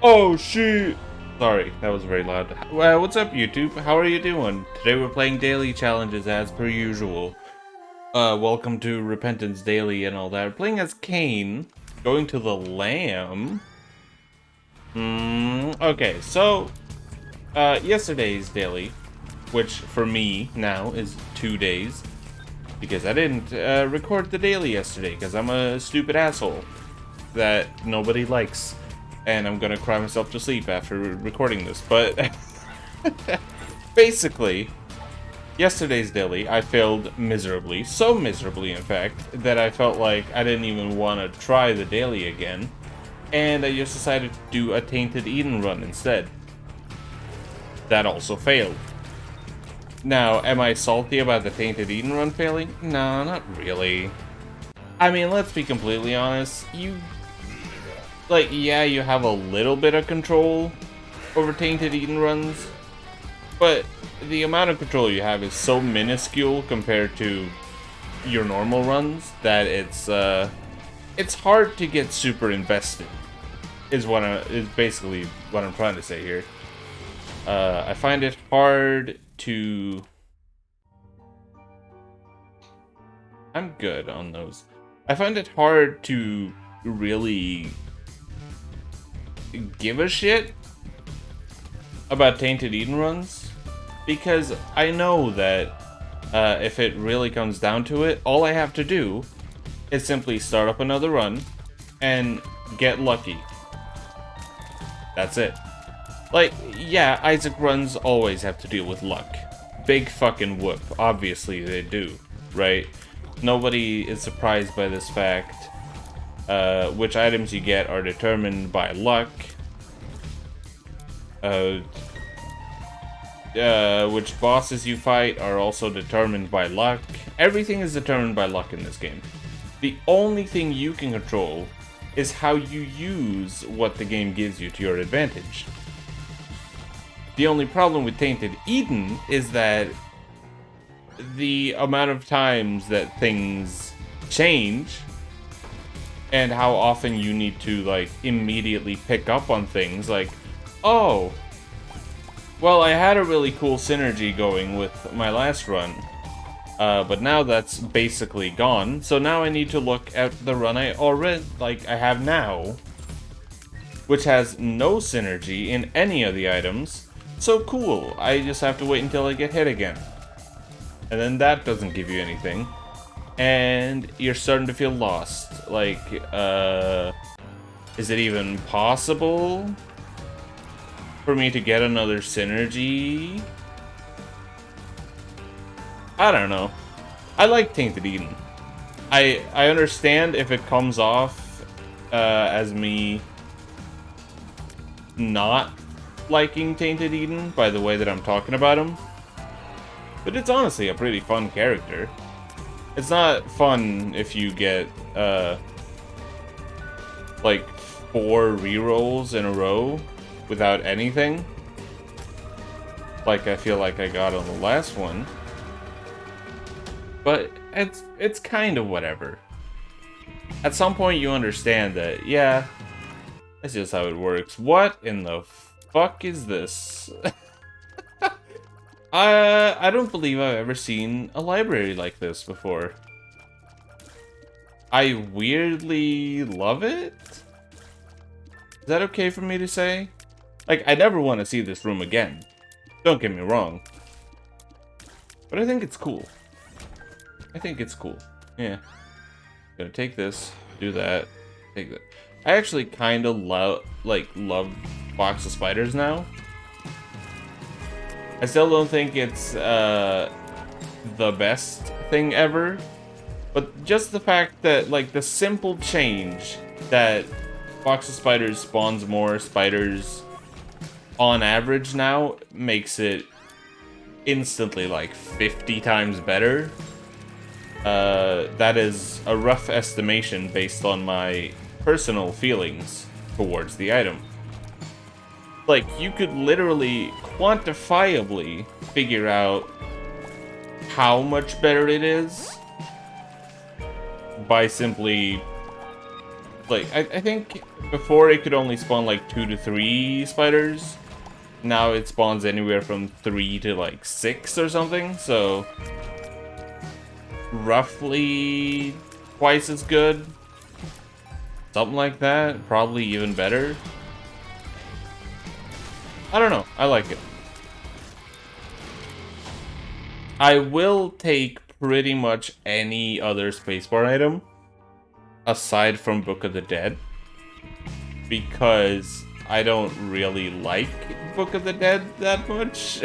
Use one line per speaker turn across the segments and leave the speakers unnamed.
Oh shit! Sorry, that was very loud. What's up, YouTube? How are you doing? Today we're playing daily challenges as per usual. Welcome to Repentance Daily and all that. We're playing as Cain, going to the Lamb. Okay, so, yesterday's daily, which for me now is 2 days, because I didn't record the daily yesterday, because I'm a stupid asshole that nobody likes. And I'm gonna cry myself to sleep after recording this, but basically, yesterday's daily, I failed miserably, so miserably in fact, that I felt like I didn't even want to try the daily again, and I just decided to do a Tainted Eden run instead. That also failed. Now, am I salty about the Tainted Eden run failing? No, not really. I mean, let's be completely honest, yeah, you have a little bit of control over Tainted Eden runs, but the amount of control you have is so minuscule compared to your normal runs that it's hard to get super invested. Is basically what I'm trying to say here. I find it hard to. I'm good on those. I find it hard to really give a shit about Tainted Eden runs, because I know that if it really comes down to it, all I have to do is simply start up another run and get lucky. That's it. Like, yeah, Isaac runs always have to deal with luck. Big fucking whoop. Obviously they do, right? Nobody is surprised by this fact. Which items you get are determined by luck. Which bosses you fight are also determined by luck. Everything is determined by luck in this game. The only thing you can control is how you use what the game gives you to your advantage. The only problem with Tainted Eden is that the amount of times that things change and how often you need to, like, immediately pick up on things, like, oh, well, I had a really cool synergy going with my last run, but now that's basically gone, so now I need to look at the run I have now, which has no synergy in any of the items, so cool, I just have to wait until I get hit again. And then that doesn't give you anything. And you're starting to feel lost. Like, is it even possible for me to get another synergy? I don't know. I like Tainted Eden. I understand if it comes off as me not liking Tainted Eden by the way that I'm talking about him. But it's honestly a pretty fun character. It's not fun if you get, like, 4 rerolls in a row without anything. Like I feel like I got on the last one. But it's kind of whatever. At some point you understand that, yeah, that's just how it works. What in the fuck is this? I don't believe I've ever seen a library like this before. I weirdly love it? Is that okay for me to say? Like, I never want to see this room again. Don't get me wrong. But I think it's cool. I think it's cool. Yeah. Gonna take this, do that, take that. I actually kind of love Box of Spiders now. I still don't think it's the best thing ever, but just the fact that, like, the simple change that Box of Spiders spawns more spiders on average now makes it instantly, like, 50 times better. That is a rough estimation based on my personal feelings towards the item. Like, you could literally quantifiably figure out how much better it is by simply Like, I think before it could only spawn like 2 to 3 spiders. Now it spawns anywhere from 3 to like 6 or something, so roughly twice as good. Something like that, probably even better. I don't know, I like it. I will take pretty much any other spacebar item aside from Book of the Dead, because I don't really like Book of the Dead that much.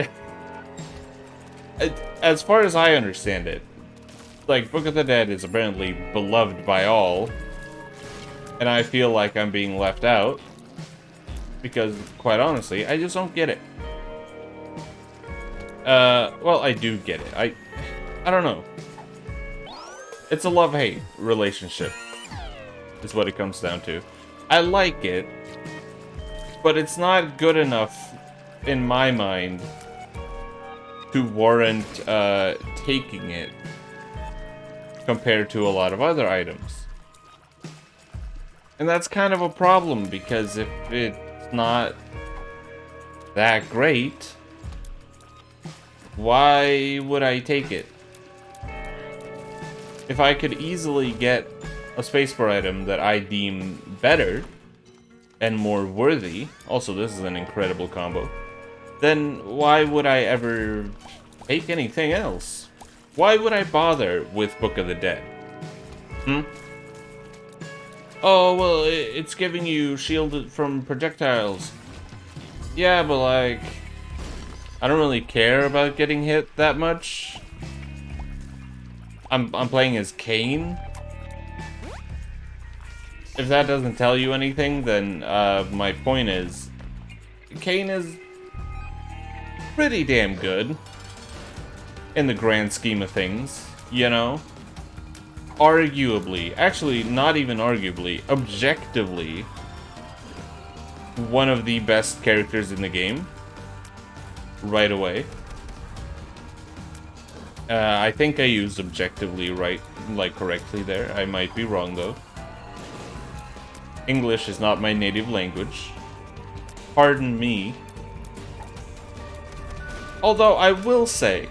As far as I understand it, like, Book of the Dead is apparently beloved by all, and I feel like I'm being left out, because, quite honestly, I just don't get it. Well, I do get it. I don't know. It's a love-hate relationship, is what it comes down to. I like it, but it's not good enough, in my mind, to warrant, taking it compared to a lot of other items. And that's kind of a problem, because if it's not that great, why would I take it? If I could easily get a spacebar item that I deem better and more worthy, also this is an incredible combo, then why would I ever take anything else? Why would I bother with Book of the Dead? Oh, well, it's giving you shielded from projectiles. Yeah, but like, I don't really care about getting hit that much. I'm playing as Cain. If that doesn't tell you anything, then my point is, Cain is pretty damn good in the grand scheme of things, you know? Arguably, actually not even arguably, objectively, one of the best characters in the game. Right away. I think I used objectively right, like correctly there. I might be wrong though. English is not my native language. Pardon me. Although I will say,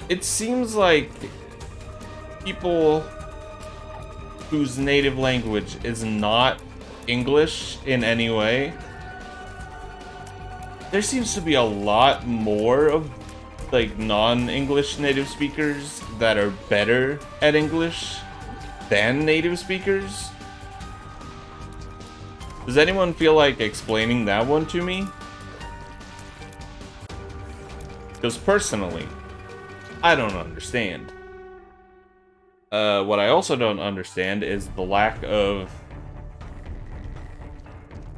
it seems like people whose native language is not English in any way, there seems to be a lot more of like non-English native speakers that are better at English than native speakers. Does anyone feel like explaining that one to me? Because personally, I don't understand. What I also don't understand is the lack of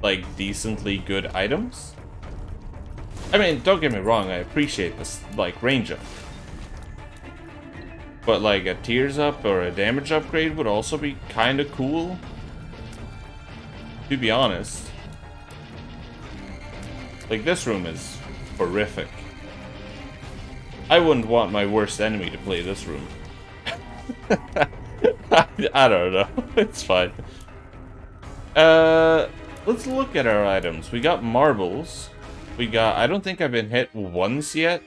like decently good items. I mean, don't get me wrong, I appreciate this, like, range up. But, like, a tears up or a damage upgrade would also be kind of cool. To be honest. Like, this room is horrific. I wouldn't want my worst enemy to play this room. I don't know. It's fine. Let's look at our items. We got marbles. We got, I don't think I've been hit once yet.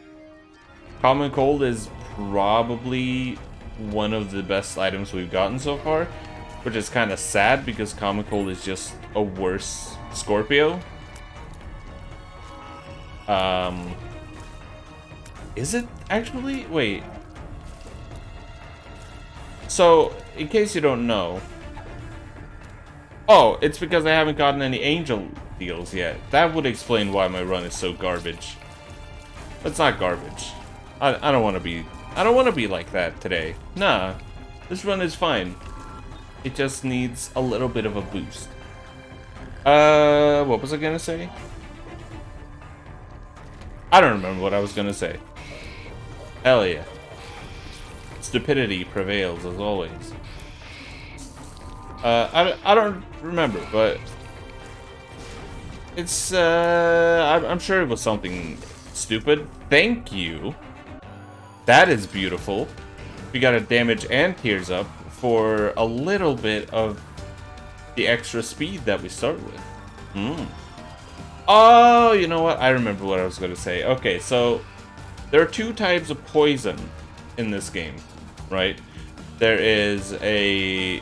Common Cold is probably one of the best items we've gotten so far, which is kind of sad because Common Cold is just a worse Scorpio. Is it actually? Wait. So, in case you don't know, oh, it's because I haven't gotten any angel deals yet. That would explain why my run is so garbage. But it's not garbage. I don't want to be like that today. Nah. This run is fine. It just needs a little bit of a boost. What was I gonna say? I don't remember what I was gonna say. Hell yeah. Stupidity prevails as always. I don't remember, but it's, I'm sure it was something stupid. Thank you. That is beautiful. We got a damage and tears up for a little bit of the extra speed that we start with. Oh, you know what? I remember what I was going to say. Okay, so there are two types of poison in this game, right? There is a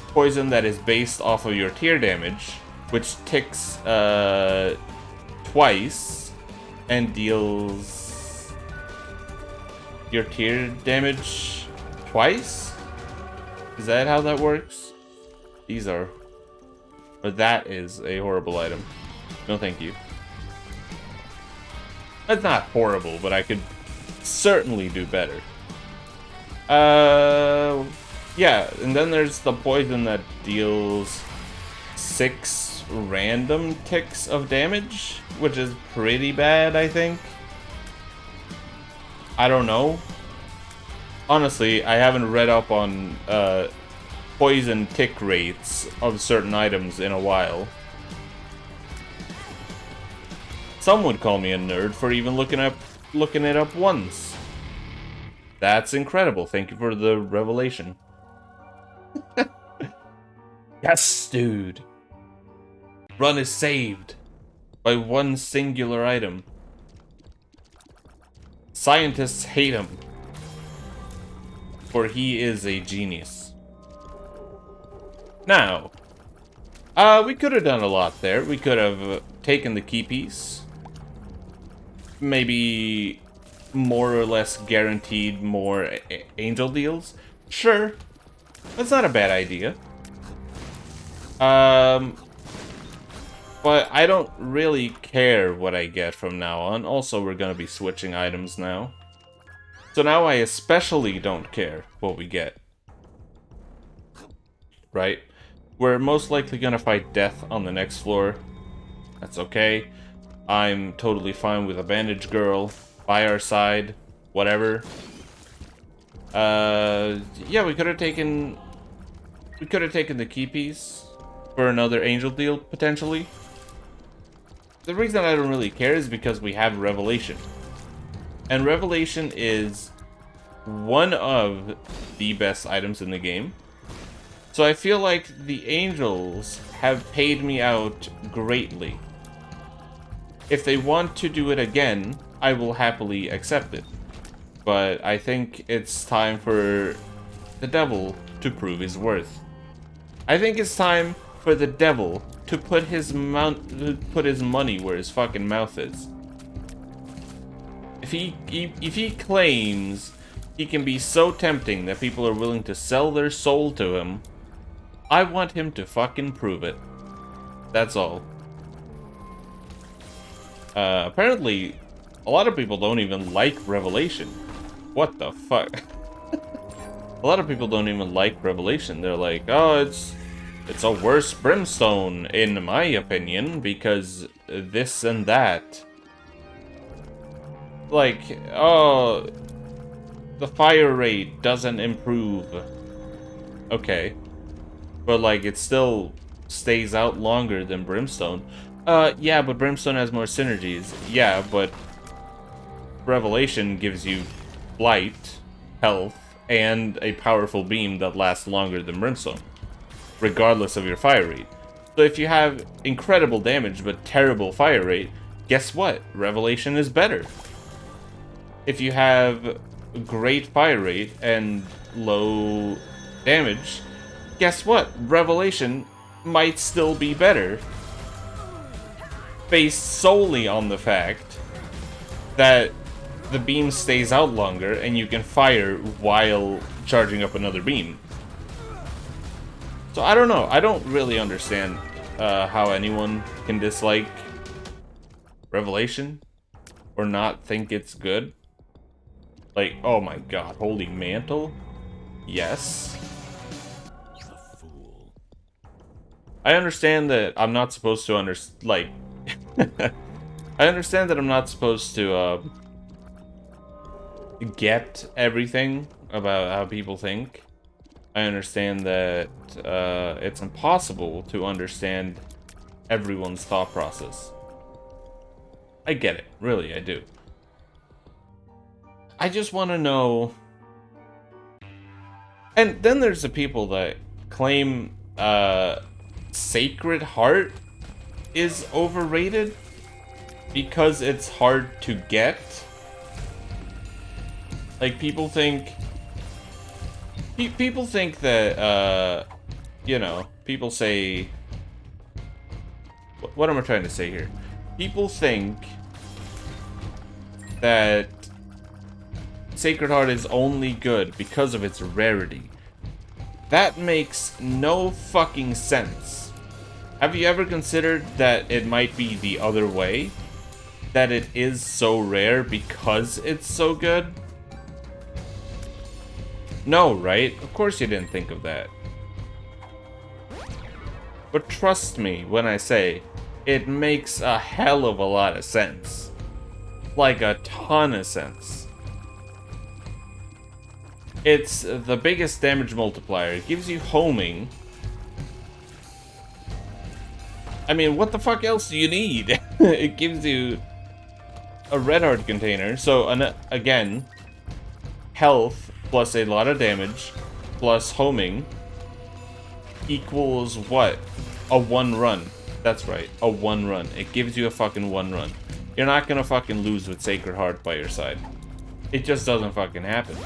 poison that is based off of your tear damage, which ticks twice and deals your tear damage twice? Is that how that works? These are... Or that is a horrible item. No thank you. That's not horrible, but I could certainly do better. Yeah, and then there's the poison that deals 6 random ticks of damage, which is pretty bad, I think. I don't know. Honestly, I haven't read up on poison tick rates of certain items in a while. Some would call me a nerd for even looking it up once. That's incredible. Thank you for the revelation. Yes, dude. Run is saved by one singular item. Scientists hate him, for he is a genius. Now, we could have done a lot there. We could have taken the key piece. Maybe more or less guaranteed more angel deals. Sure, that's not a bad idea. But I don't really care what I get from now on. Also, we're gonna be switching items now. So now I especially don't care what we get. Right? We're most likely gonna fight death on the next floor. That's okay. I'm totally fine with a bandage girl by our side. Whatever. Yeah, we could have taken the key piece for another angel deal, potentially. The reason I don't really care is because we have Revelation. And Revelation is one of the best items in the game. So I feel like the angels have paid me out greatly. If they want to do it again, I will happily accept it. But I think it's time for the devil to prove his worth. I think it's time for the devil to put his money where his fucking mouth is. If he claims he can be so tempting that people are willing to sell their soul to him, I want him to fucking prove it. That's all. Apparently, a lot of people don't even like Revelation. What the fuck? A lot of people don't even like Revelation. They're like, oh, it's a worse Brimstone, in my opinion, because this and that. Like, oh, the fire rate doesn't improve. Okay. But, like, it still stays out longer than Brimstone. Yeah, but Brimstone has more synergies. Yeah, but Revelation gives you light, health, and a powerful beam that lasts longer than Brimstone, regardless of your fire rate. So if you have incredible damage but terrible fire rate, guess what? Revelation is better. If you have great fire rate and low damage, guess what? Revelation might still be better, based solely on the fact that the beam stays out longer and you can fire while charging up another beam. So I don't know. I don't really understand how anyone can dislike Revelation or not think it's good. Like, oh my god, Holy Mantle? Yes. I understand that I'm not supposed to I understand that I'm not supposed to get everything about how people think. I understand that it's impossible to understand everyone's thought process. I get it, really, I do. I just want to know And then there's the people that claim Sacred Heart is overrated because it's hard to get. Like, people think that, you know, people say... What am I trying to say here? People think that Sacred Heart is only good because of its rarity. That makes no fucking sense. Have you ever considered that it might be the other way? That it is so rare because it's so good? No, right? Of course you didn't think of that. But trust me when I say, it makes a hell of a lot of sense. Like a ton of sense. It's the biggest damage multiplier. It gives you homing. I mean, what the fuck else do you need? It gives you a red heart container. So, again, health plus a lot of damage plus homing equals what? A 1 run. That's right, a 1 run. It gives you a fucking 1 run. You're not gonna fucking lose with Sacred Heart by your side. It just doesn't fucking happen.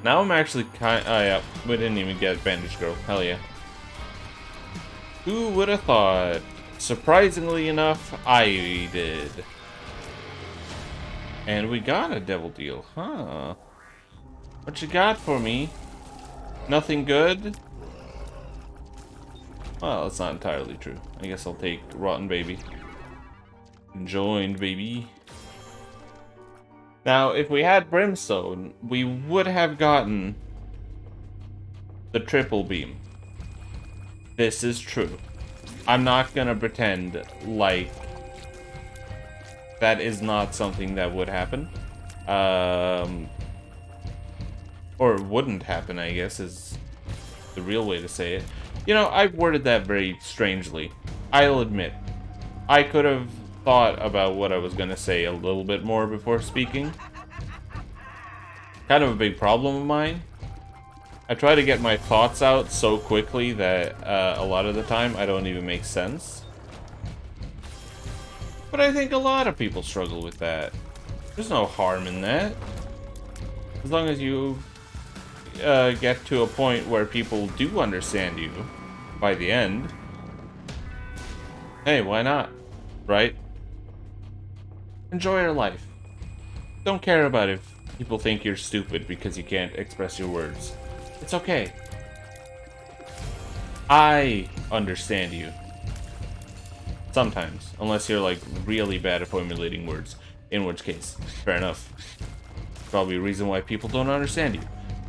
Now I'm actually kind. Oh yeah, we didn't even get Bandage Girl. Hell yeah. Who would have thought? Surprisingly enough, I did. And we got a Devil Deal, huh? What you got for me? Nothing good? Well, it's not entirely true. I guess I'll take Rotten Baby. Joined, baby. Now, if we had Brimstone, we would have gotten the triple beam. This is true. I'm not gonna pretend like that is not something that would happen. Or wouldn't happen, I guess, is the real way to say it. You know, I worded that very strangely. I'll admit. I could have thought about what I was gonna say a little bit more before speaking. Kind of a big problem of mine. I try to get my thoughts out so quickly that a lot of the time I don't even make sense. But I think a lot of people struggle with that. There's no harm in that. As long as you get to a point where people do understand you by the end. Hey, why not? Right? Enjoy your life. Don't care about if people think you're stupid because you can't express your words. It's okay. I understand you. Sometimes. Unless you're like really bad at formulating words. In which case, fair enough. Probably a reason why people don't understand you.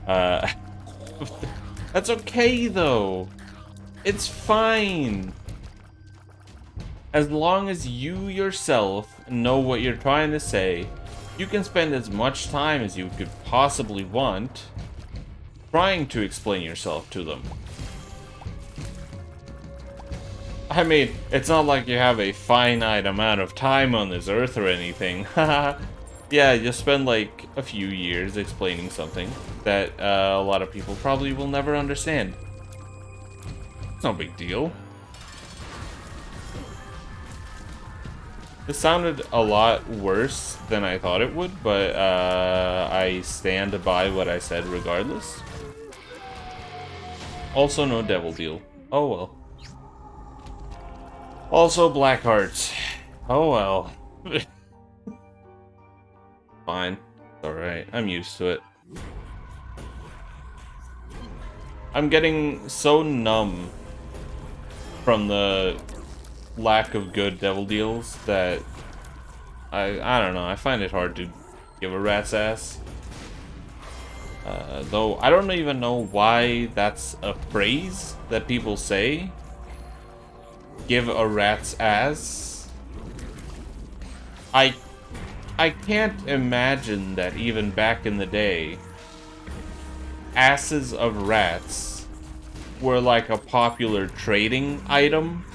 That's okay though. It's fine. As long as you yourself know what you're trying to say, you can spend as much time as you could possibly want trying to explain yourself to them. I mean, it's not like you have a finite amount of time on this earth or anything. Yeah, you spend like a few years explaining something that a lot of people probably will never understand. It's no big deal. This sounded a lot worse than I thought it would, but I stand by what I said regardless. Also, no Devil Deal. Oh well. Also, Black Hearts. Oh well. Fine. Alright, I'm used to it. I'm getting so numb from the lack of good Devil Deals that I don't know, I find it hard to give a rat's ass. Though I don't even know why that's a phrase that people say. Give a rat's ass. I can't imagine that even back in the day, asses of rats were like a popular trading item.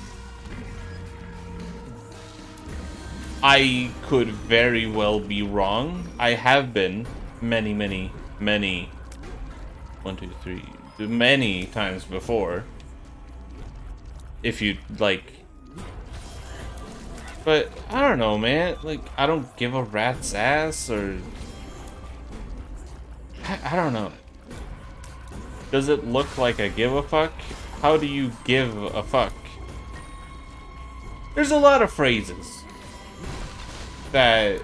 I could very well be wrong. I have been many many, 1, 2, 3, many times before. If you, like... But, I don't know, man. Like, I don't give a rat's ass, or... I don't know. Does it look like I give a fuck? How do you give a fuck? There's a lot of phrases that,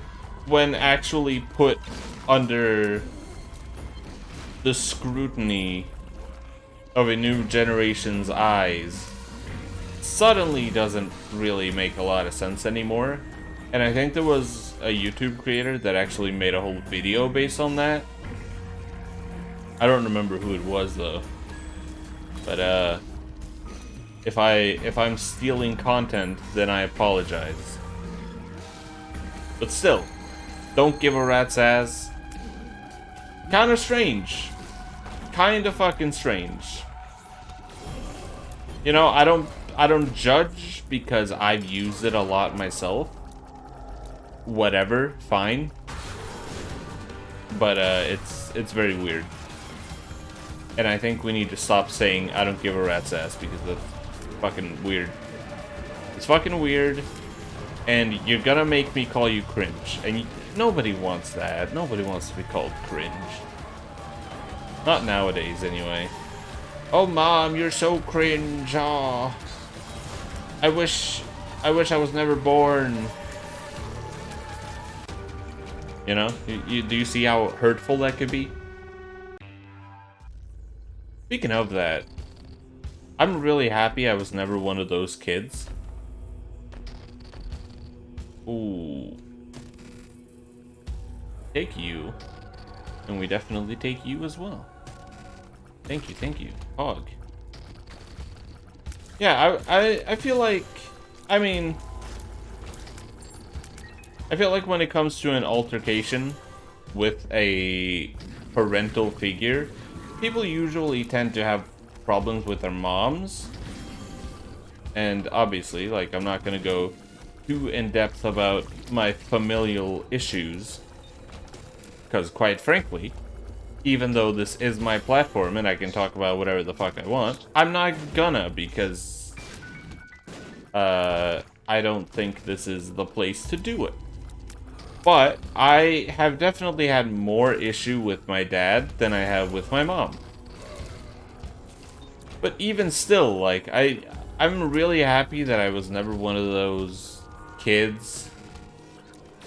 when actually put under the scrutiny of a new generation's eyes, suddenly doesn't really make a lot of sense anymore. And I think there was a YouTube creator that actually made a whole video based on that. I don't remember who it was though. But if I'm stealing content, then I apologize. But still, don't give a rat's ass. Kinda strange. Kinda fucking strange. You know, I don't judge because I've used it a lot myself. Whatever, fine. But it's very weird. And I think we need to stop saying I don't give a rat's ass because that's fucking weird. It's fucking weird, and you're gonna make me call you cringe. And nobody wants that. Nobody wants to be called cringe. Not nowadays, anyway. Oh, Mom, you're so cringe. Aw. I wish I was never born. You know? Do you see how hurtful that could be? Speaking of that, I'm really happy I was never one of those kids. Ooh. Take you. And we definitely take you as well. Thank you, Hog. Yeah, I feel like, I mean, I feel like when it comes to an altercation with a parental figure, people usually tend to have problems with their moms. And obviously, like, I'm not gonna go too in-depth about my familial issues. Because quite frankly, even though this is my platform and I can talk about whatever the fuck I want, I'm not gonna, because I don't think this is the place to do it. But I have definitely had more issue with my dad than I have with my mom. But even still, like, I'm really happy that I was never one of those kids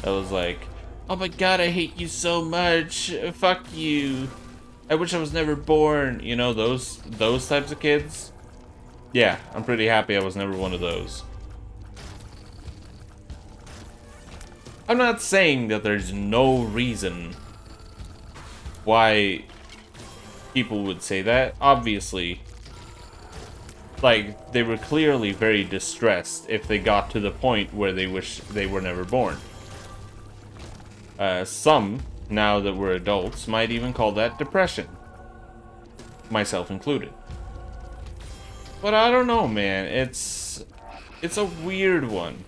that was like, oh my god, I hate you so much, fuck you, I wish I was never born, you know, those types of kids. Yeah, I'm pretty happy I was never one of those. I'm not saying that there's no reason why people would say that. Obviously, like, they were clearly very distressed if they got to the point where they wish they were never born. Some, now that we're adults, might even call that depression. Myself included. But I don't know, man. It's a weird one.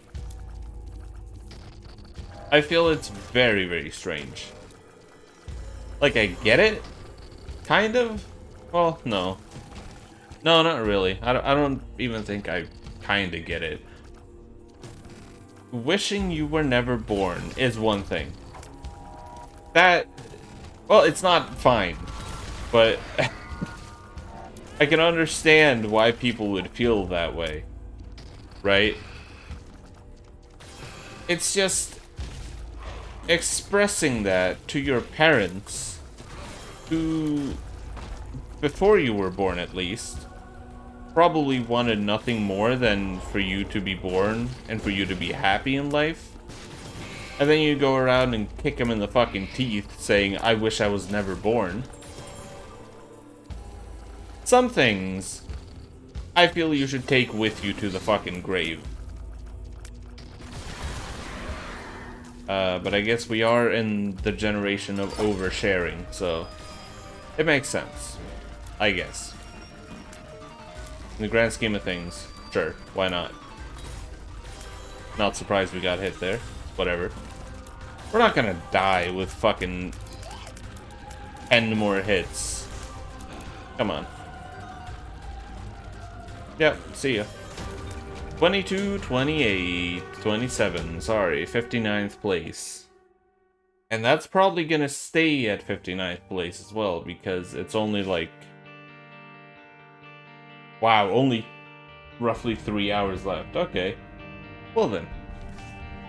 I feel it's very, very strange. Like, I get it? Kind of? Well, no. No, not really. I don't even think I kinda get it. Wishing you were never born is one thing. That... Well, it's not fine. But... I can understand why people would feel that way. Right? It's just... expressing that to your parents, who, before you were born at least, probably wanted nothing more than for you to be born and for you to be happy in life. And then you go around and kick them in the fucking teeth saying, I wish I was never born. Some things I feel you should take with you to the fucking grave. But I guess we are in the generation of oversharing, so it makes sense, I guess. In the grand scheme of things, sure, why not? Not surprised we got hit there. Whatever. We're not gonna die with fucking 10 more hits. Come on. Yep, see ya. 22, 28, 27, sorry, 59th place. And that's probably gonna stay at 59th place as well, because it's only like... Wow, only roughly 3 hours left. Okay. Well then.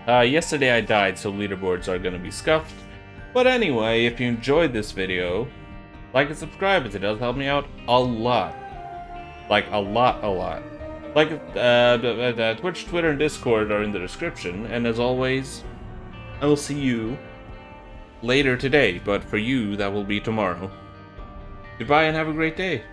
Yesterday I died, so leaderboards are gonna be scuffed. But anyway, if you enjoyed this video, like and subscribe, as it does help me out a lot. Like, a lot. Like, Twitch, Twitter, and Discord are in the description, and as always, I will see you later today, but for you, that will be tomorrow. Goodbye and have a great day.